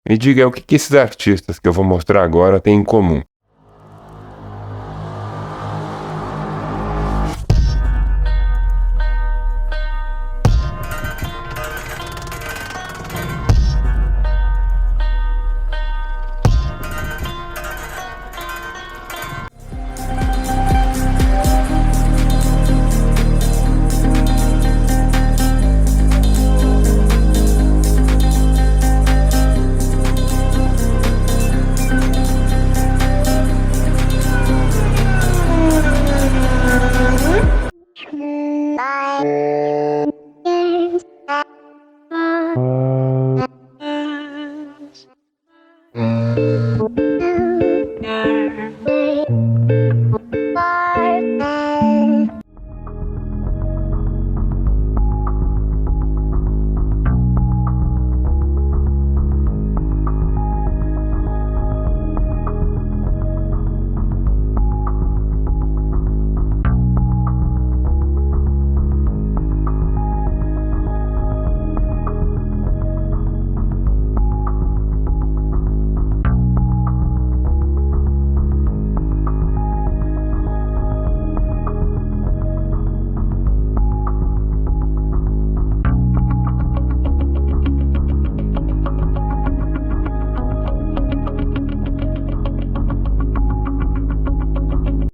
Me diga o que esses artistas que eu vou mostrar agora têm em comum.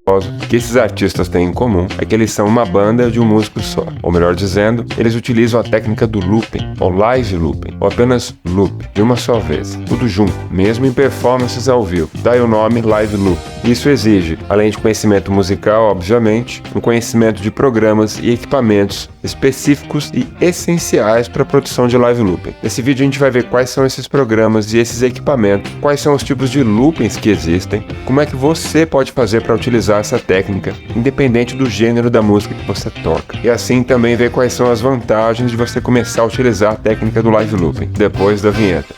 O que esses artistas têm em comum é que eles são uma banda de um músico só. Ou melhor dizendo, eles utilizam a técnica do looping, ou live looping, ou apenas loop, de uma só vez, tudo junto, mesmo em performances ao vivo. Daí o nome live loop. Isso exige, além de conhecimento musical, obviamente, um conhecimento de programas e equipamentos específicos e essenciais para a produção de live looping. Nesse vídeo a gente vai ver quais são esses programas e esses equipamentos, quais são os tipos de loopings que existem, como é que você pode fazer para utilizar essa técnica, independente do gênero da música que você toca. E assim também ver quais são as vantagens de você começar a utilizar a técnica do live looping, depois da vinheta.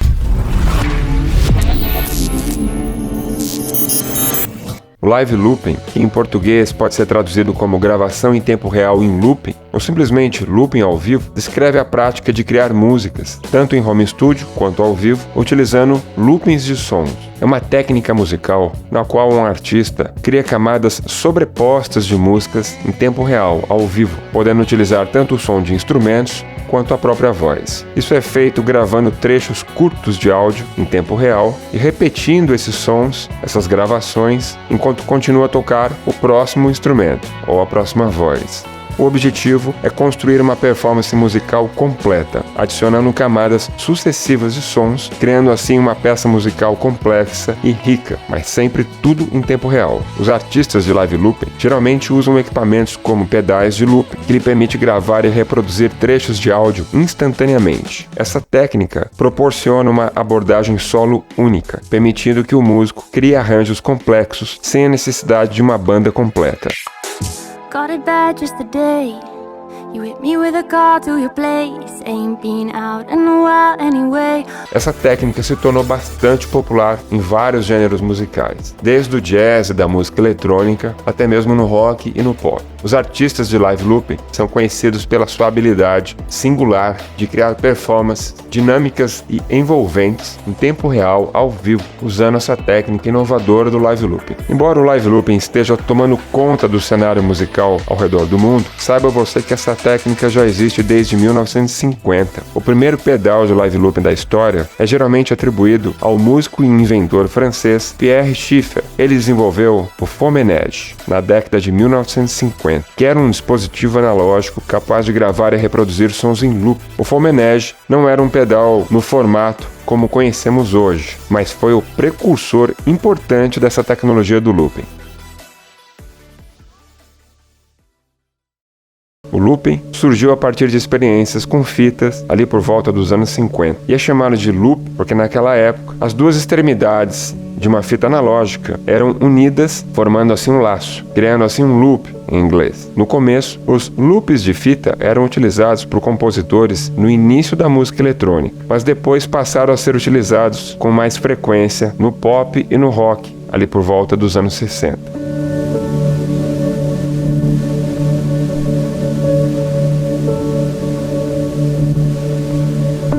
O live looping, que em português pode ser traduzido como gravação em tempo real em looping, ou simplesmente looping ao vivo, descreve a prática de criar músicas, tanto em home studio quanto ao vivo, utilizando loopings de sons. É uma técnica musical na qual um artista cria camadas sobrepostas de músicas em tempo real, ao vivo, podendo utilizar tanto o som de instrumentos quanto a própria voz. Isso é feito gravando trechos curtos de áudio em tempo real e repetindo esses sons, essas gravações, enquanto continua a tocar o próximo instrumento ou a próxima voz. O objetivo é construir uma performance musical completa, adicionando camadas sucessivas de sons, criando assim uma peça musical complexa e rica, mas sempre tudo em tempo real. Os artistas de live looping geralmente usam equipamentos como pedais de loop, que lhe permite gravar e reproduzir trechos de áudio instantaneamente. Essa técnica proporciona uma abordagem solo única, permitindo que o músico crie arranjos complexos sem a necessidade de uma banda completa. Got it bad just today. You hit me with a call to your place. Ain't been out in a while anyway. Essa técnica se tornou bastante popular em vários gêneros musicais, desde o jazz e da música eletrônica até mesmo no rock e no pop. Os artistas de live looping são conhecidos pela sua habilidade singular de criar performances dinâmicas e envolventes em tempo real, ao vivo, usando essa técnica inovadora do live looping. Embora o live looping esteja tomando conta do cenário musical ao redor do mundo, saiba você que essa técnica já existe desde 1950. O primeiro pedal de live looping da história é geralmente atribuído ao músico e inventor francês Pierre Schaeffer. Ele desenvolveu o Faux-ménage na década de 1950, que era um dispositivo analógico capaz de gravar e reproduzir sons em loop. O Faux-ménage não era um pedal no formato como conhecemos hoje, mas foi o precursor importante dessa tecnologia do looping. O looping surgiu a partir de experiências com fitas ali por volta dos anos 50 e é chamado de loop porque naquela época as duas extremidades de uma fita analógica eram unidas, formando assim um laço, criando assim um loop em inglês. No começo, os loops de fita eram utilizados por compositores no início da música eletrônica, mas depois passaram a ser utilizados com mais frequência no pop e no rock, ali por volta dos anos 60.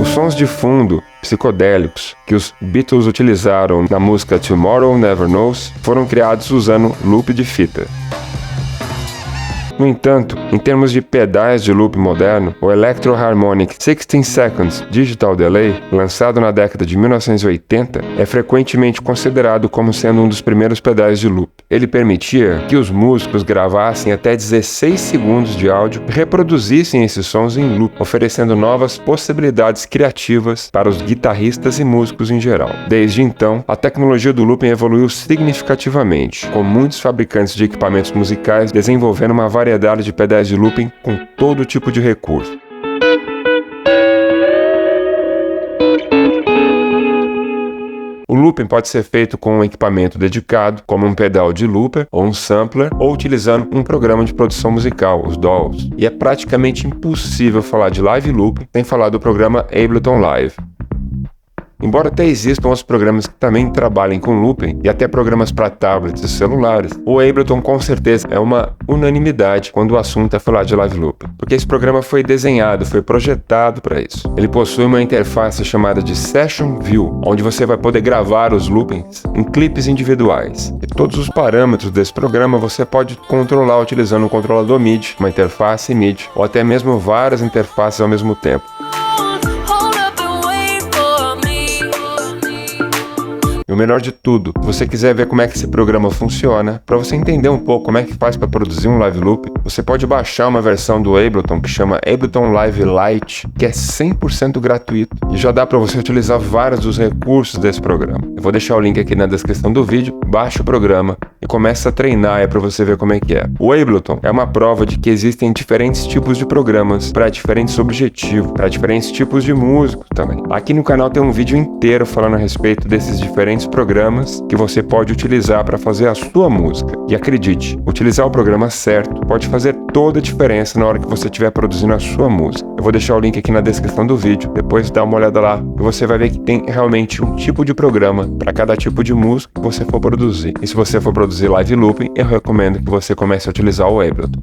O sons de fundo psicodélicos que os Beatles utilizaram na música Tomorrow Never Knows foram criados usando loop de fita. No entanto, em termos de pedais de loop moderno, o Electro Harmonic 16 Seconds Digital Delay, lançado na década de 1980, é frequentemente considerado como sendo um dos primeiros pedais de loop. Ele permitia que os músicos gravassem até 16 segundos de áudio e reproduzissem esses sons em loop, oferecendo novas possibilidades criativas para os guitarristas e músicos em geral. Desde então, a tecnologia do looping evoluiu significativamente, com muitos fabricantes de equipamentos musicais desenvolvendo uma variedade de pedais de looping com todo tipo de recurso. O looping pode ser feito com um equipamento dedicado, como um pedal de looper ou um sampler, ou utilizando um programa de produção musical, os DAWs. E é praticamente impossível falar de live looping sem falar do programa Ableton Live. Embora até existam outros programas que também trabalhem com looping, e até programas para tablets e celulares, o Ableton com certeza é uma unanimidade quando o assunto é falar de live looping, porque esse programa foi desenhado, foi projetado para isso. Ele possui uma interface chamada de Session View, onde você vai poder gravar os loopings em clipes individuais. E todos os parâmetros desse programa você pode controlar utilizando um controlador MIDI, uma interface MIDI, ou até mesmo várias interfaces ao mesmo tempo. E o melhor de tudo, se você quiser ver como é que esse programa funciona, para você entender um pouco como é que faz para produzir um live loop, você pode baixar uma versão do Ableton que chama Ableton Live Lite, que é 100% gratuito e já dá para você utilizar vários dos recursos desse programa. Eu vou deixar o link aqui na descrição do vídeo, baixa o programa e começa a treinar para você ver como é que é. O Ableton é uma prova de que existem diferentes tipos de programas para diferentes objetivos, para diferentes tipos de músicos também. Aqui no canal tem um vídeo inteiro falando a respeito desses diferentes programas que você pode utilizar para fazer a sua música. E acredite, utilizar o programa certo pode fazer toda a diferença na hora que você estiver produzindo a sua música. Eu vou deixar o link aqui na descrição do vídeo, depois dá uma olhada lá e você vai ver que tem realmente um tipo de programa para cada tipo de música que você for produzir. E se você for produzir live looping, eu recomendo que você comece a utilizar o Ableton.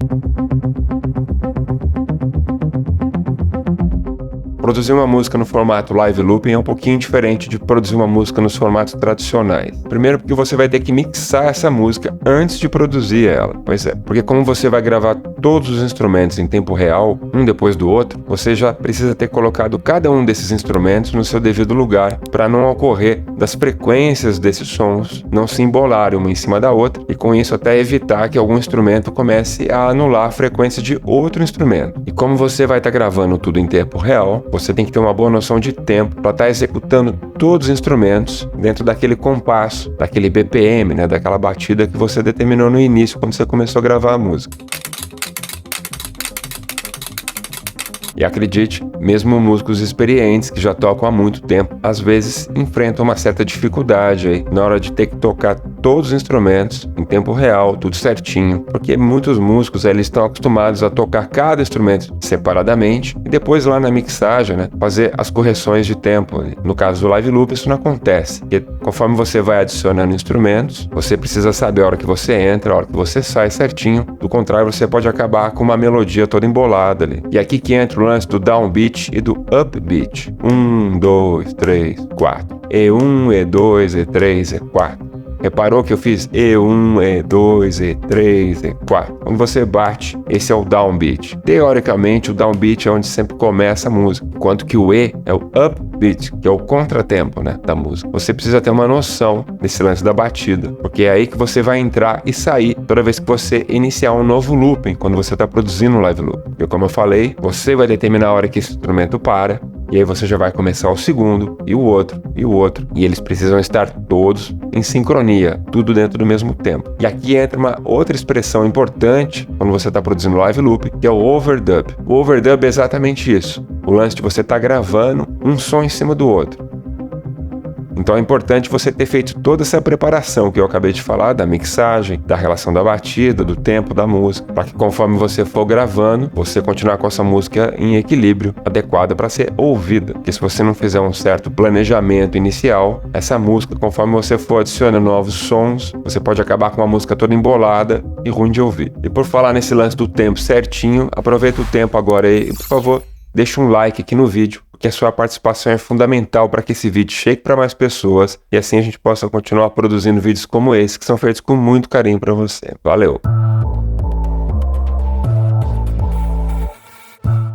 Produzir uma música no formato live looping é um pouquinho diferente de produzir uma música nos formatos tradicionais. Primeiro porque você vai ter que mixar essa música antes de produzir ela. Pois é, porque como você vai gravar todos os instrumentos em tempo real, um depois do outro, você já precisa ter colocado cada um desses instrumentos no seu devido lugar, para não ocorrer das frequências desses sons não se embolarem uma em cima da outra, e com isso até evitar que algum instrumento comece a anular a frequência de outro instrumento. E como você vai estar gravando tudo em tempo real, você tem que ter uma boa noção de tempo para estar executando todos os instrumentos dentro daquele compasso, daquele BPM, né, daquela batida que você determinou no início quando você começou a gravar a música. E acredite, mesmo músicos experientes que já tocam há muito tempo, às vezes enfrentam uma certa dificuldade aí na hora de ter que tocar todos os instrumentos em tempo real, tudo certinho, porque muitos músicos eles estão acostumados a tocar cada instrumento separadamente e depois lá na mixagem, né, fazer as correções de tempo. No caso do live loop isso não acontece, porque conforme você vai adicionando instrumentos, você precisa saber a hora que você entra, a hora que você sai certinho, do contrário você pode acabar com uma melodia toda embolada ali. E aqui que entra o lance do downbeat e do upbeat. 1, 2, 3, 4. E1, E2, E3, E4. Reparou que eu fiz E1, E2, E3, E4? Quando você bate, esse é o downbeat. Teoricamente, o downbeat é onde sempre começa a música, enquanto que o E é o upbeat, que é o contratempo, né, da música. Você precisa ter uma noção desse lance da batida, porque é aí que você vai entrar e sair toda vez que você iniciar um novo looping, quando você está produzindo um live loop. E como eu falei, você vai determinar a hora que esse instrumento para, e aí você já vai começar o segundo, e o outro, e o outro. E eles precisam estar todos em sincronia, tudo dentro do mesmo tempo. E aqui entra uma outra expressão importante quando você está produzindo live loop, que é o overdub. O overdub é exatamente isso. O lance de você estar gravando um som em cima do outro. Então é importante você ter feito toda essa preparação que eu acabei de falar, da mixagem, da relação da batida, do tempo da música, para que conforme você for gravando, você continuar com essa música em equilíbrio, adequada para ser ouvida. Porque se você não fizer um certo planejamento inicial, essa música, conforme você for adicionando novos sons, você pode acabar com uma música toda embolada e ruim de ouvir. E por falar nesse lance do tempo certinho, aproveita o tempo agora aí e, por favor, deixa um like aqui no vídeo, porque a sua participação é fundamental para que esse vídeo chegue para mais pessoas e assim a gente possa continuar produzindo vídeos como esse, que são feitos com muito carinho para você. Valeu!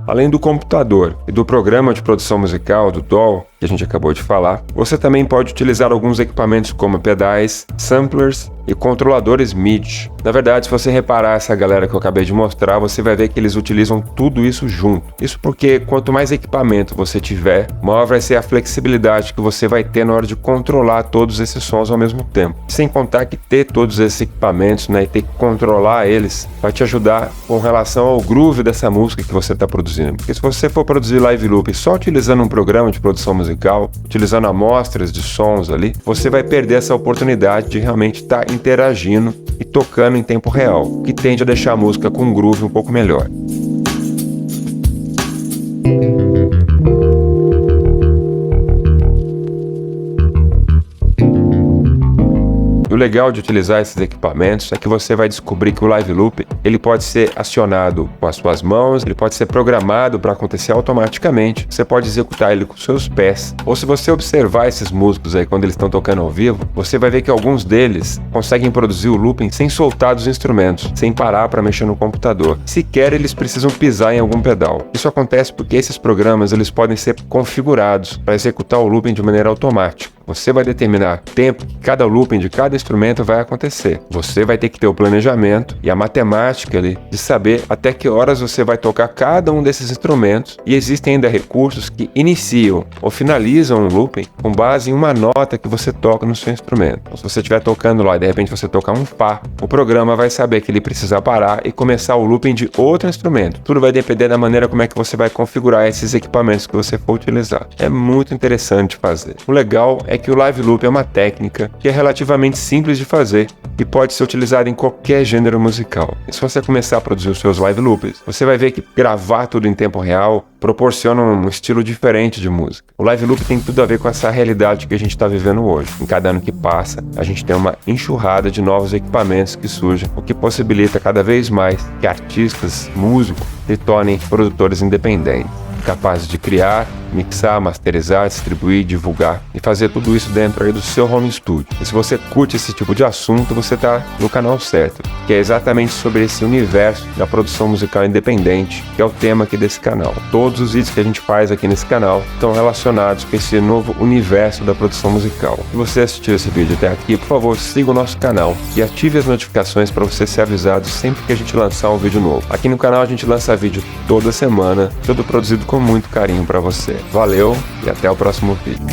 Além do computador e do programa de produção musical, do DAW, que a gente acabou de falar, você também pode utilizar alguns equipamentos como pedais, samplers e controladores MIDI. Na verdade, se você reparar essa galera que eu acabei de mostrar, você vai ver que eles utilizam tudo isso junto. Isso porque quanto mais equipamento você tiver, maior vai ser a flexibilidade que você vai ter na hora de controlar todos esses sons ao mesmo tempo. Sem contar que ter todos esses equipamentos, e ter que controlar eles, vai te ajudar com relação ao groove dessa música que você está produzindo. Porque se você for produzir live loop só utilizando um programa de produção musical, utilizando amostras de sons ali, você vai perder essa oportunidade de realmente estar interagindo e tocando em tempo real, o que tende a deixar a música com um groove um pouco melhor. O legal de utilizar esses equipamentos é que você vai descobrir que o live loop ele pode ser acionado com as suas mãos, ele pode ser programado para acontecer automaticamente, você pode executar ele com seus pés, ou se você observar esses músicos aí quando eles estão tocando ao vivo, você vai ver que alguns deles conseguem produzir o looping sem soltar dos instrumentos, sem parar para mexer no computador. Sequer eles precisam pisar em algum pedal. Isso acontece porque esses programas eles podem ser configurados para executar o looping de maneira automática. Você vai determinar o tempo que cada looping de cada instrumento vai acontecer. Você vai ter que ter o planejamento e a matemática ali de saber até que horas você vai tocar cada um desses instrumentos, e existem ainda recursos que iniciam ou finalizam um looping com base em uma nota que você toca no seu instrumento. Então, se você estiver tocando lá e de repente você tocar um Fá, o programa vai saber que ele precisa parar e começar o looping de outro instrumento. Tudo vai depender da maneira como é que você vai configurar esses equipamentos que você for utilizar. É muito interessante de fazer. O legal é que o live loop é uma técnica que é relativamente simples de fazer e pode ser utilizada em qualquer gênero musical. E se você começar a produzir os seus live loops, você vai ver que gravar tudo em tempo real proporciona um estilo diferente de música. O live loop tem tudo a ver com essa realidade que a gente está vivendo hoje. Em cada ano que passa, a gente tem uma enxurrada de novos equipamentos que surgem, o que possibilita cada vez mais que artistas, músicos, se tornem produtores independentes, capazes de criar, mixar, masterizar, distribuir, divulgar e fazer tudo isso dentro aí do seu home studio. E se você curte esse tipo de assunto, você está no canal certo, que é exatamente sobre esse universo da produção musical independente, que é o tema aqui desse canal. Todos os vídeos que a gente faz aqui nesse canal estão relacionados com esse novo universo da produção musical. Se você assistiu esse vídeo até aqui, por favor, siga o nosso canal e ative as notificações para você ser avisado sempre que a gente lançar um vídeo novo. Aqui no canal a gente lança vídeo toda semana, tudo produzido com muito carinho para você. Valeu e até o próximo vídeo.